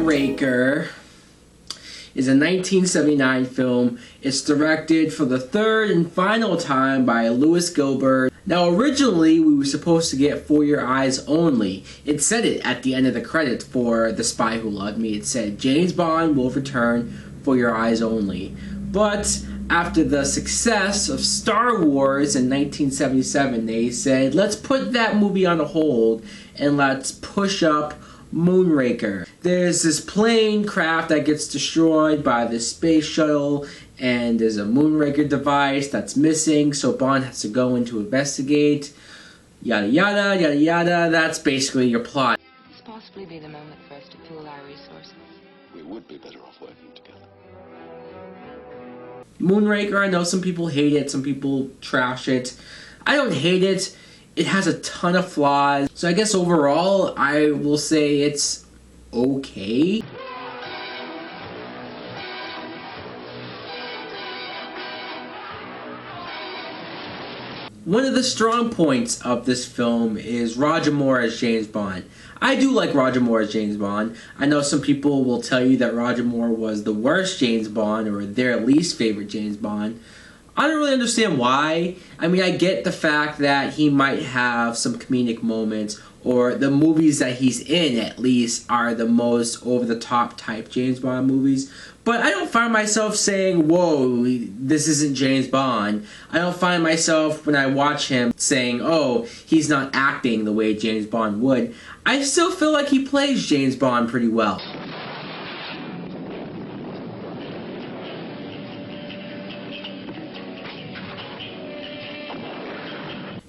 Moonraker is a 1979 film. It's directed for the third and final time by Lewis Gilbert. Now originally we were supposed to get For Your Eyes Only. It said it at the end of the credits for The Spy Who Loved Me. It said James Bond will return for your eyes only. But after the success of Star Wars in 1977, they said, let's put that movie on a hold and let's push up Moonraker. There's this plane craft that gets destroyed by the space shuttle, and there's a Moonraker device that's missing, so Bond has to go in to investigate. Yada yada, yada yada. That's basically your plot. This possibly be the moment for us to pool our resources. We would be better off working together. Moonraker, I know some people hate it, some people trash it. I don't hate it. It has a ton of flaws. So I guess overall, I will say it's okay. One of the strong points of this film is Roger Moore as James Bond. I do like Roger Moore as James Bond. I know some people will tell you that Roger Moore was the worst James Bond or their least favorite James Bond. I don't really understand why. I mean, I get the fact that he might have some comedic moments, or the movies that he's in, at least, are the most over-the-top type James Bond movies. But I don't find myself saying, whoa, this isn't James Bond. I don't find myself, when I watch him, saying, oh, he's not acting the way James Bond would. I still feel like he plays James Bond pretty well.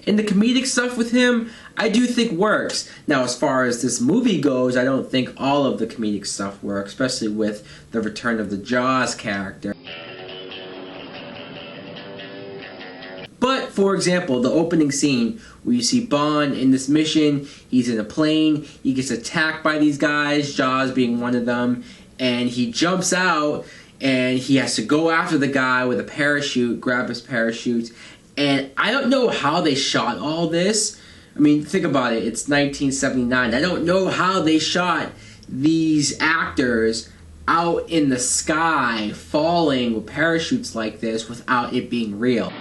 And the comedic stuff with him, I do think works. Now, as far as this movie goes, I don't think all of the comedic stuff works, especially with the return of the Jaws character. But, for example, the opening scene where you see Bond in this mission, he's in a plane, he gets attacked by these guys, Jaws being one of them, and he jumps out, and he has to go after the guy with a parachute, grab his parachute. And I don't know how they shot all this. I mean, think about it. It's 1979. I don't know how they shot these actors out in the sky falling with parachutes like this without it being real.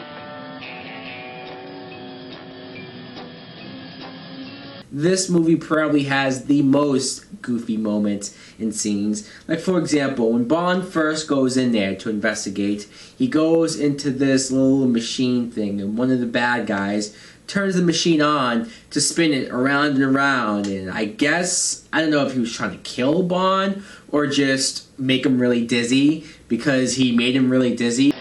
This movie probably has the most goofy moments and scenes. Like, for example, when Bond first goes in there to investigate, he goes into this little machine thing, and one of the bad guys turns the machine on to spin it around and around, and I guess, I don't know if he was trying to kill Bond or just make him really dizzy, because he made him really dizzy.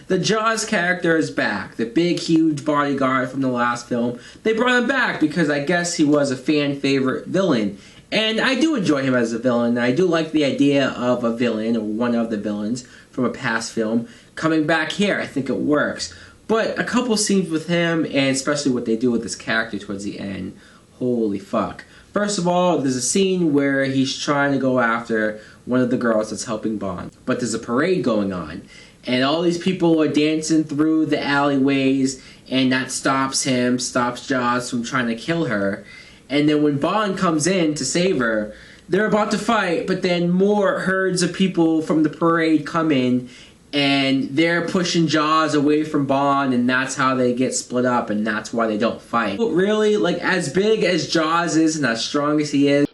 The Jaws character is back. The big, huge bodyguard from the last film. They brought him back because I guess he was a fan favorite villain. And I do enjoy him as a villain. I do like the idea of a villain, or one of the villains from a past film, coming back here. I think it works. But a couple scenes with him, and especially what they do with this character towards the end, holy fuck. First of all, there's a scene where he's trying to go after one of the girls that's helping Bond. But there's a parade going on. And all these people are dancing through the alleyways, and that stops him, stops Jaws from trying to kill her. And then when Bond comes in to save her, they're about to fight, but then more herds of people from the parade come in, and they're pushing Jaws away from Bond, and that's how they get split up, and that's why they don't fight. But really, like, as big as Jaws is and as strong as he is,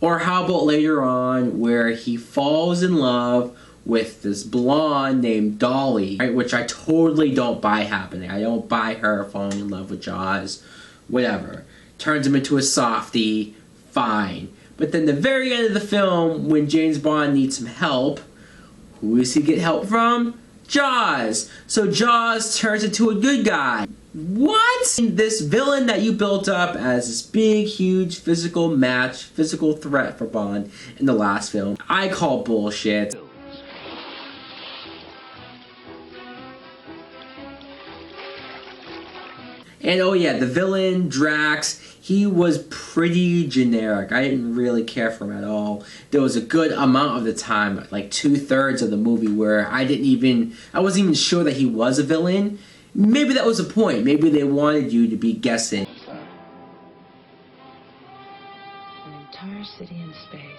or how about later on where he falls in love with this blonde named Dolly, right, which I totally don't buy happening. I don't buy her falling in love with Jaws. Whatever. Turns him into a softie. Fine. But then the very end of the film, when James Bond needs some help, who does he get help from? Jaws. So Jaws turns into a good guy. What? This villain that you built up as this big, huge physical match, physical threat for Bond in the last film, I call bullshit. And oh yeah, the villain, Drax, he was pretty generic. I didn't really care for him at all. There was a good amount of the time, like 2/3 of the movie, where I wasn't even sure that he was a villain. Maybe that was the point. Maybe they wanted you to be guessing. An entire city in space.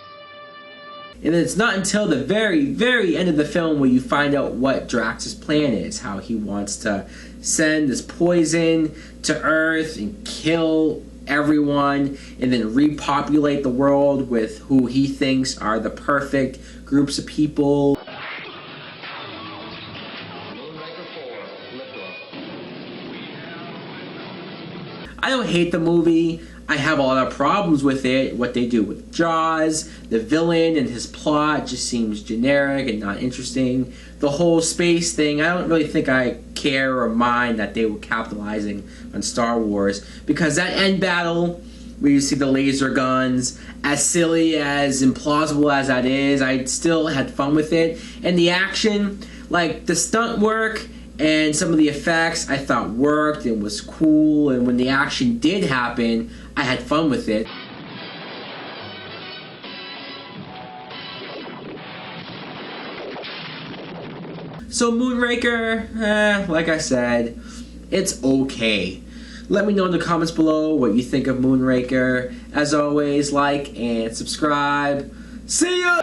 And it's not until the very, very end of the film where you find out what Drax's plan is. How he wants to send this poison to Earth and kill everyone and then repopulate the world with who he thinks are the perfect groups of people. I don't hate the movie. I have a lot of problems with it. What they do with Jaws, the villain and his plot just seems generic and not interesting. The whole space thing, I don't really think I care or mind that they were capitalizing on Star Wars, because that end battle where you see the laser guns, as silly, as implausible as that is, I still had fun with it. And the action, like the stunt work and some of the effects, I thought worked and was cool, and when the action did happen, I had fun with it. So Moonraker, like I said, it's okay. Let me know in the comments below what you think of Moonraker. As always, like and subscribe. See ya!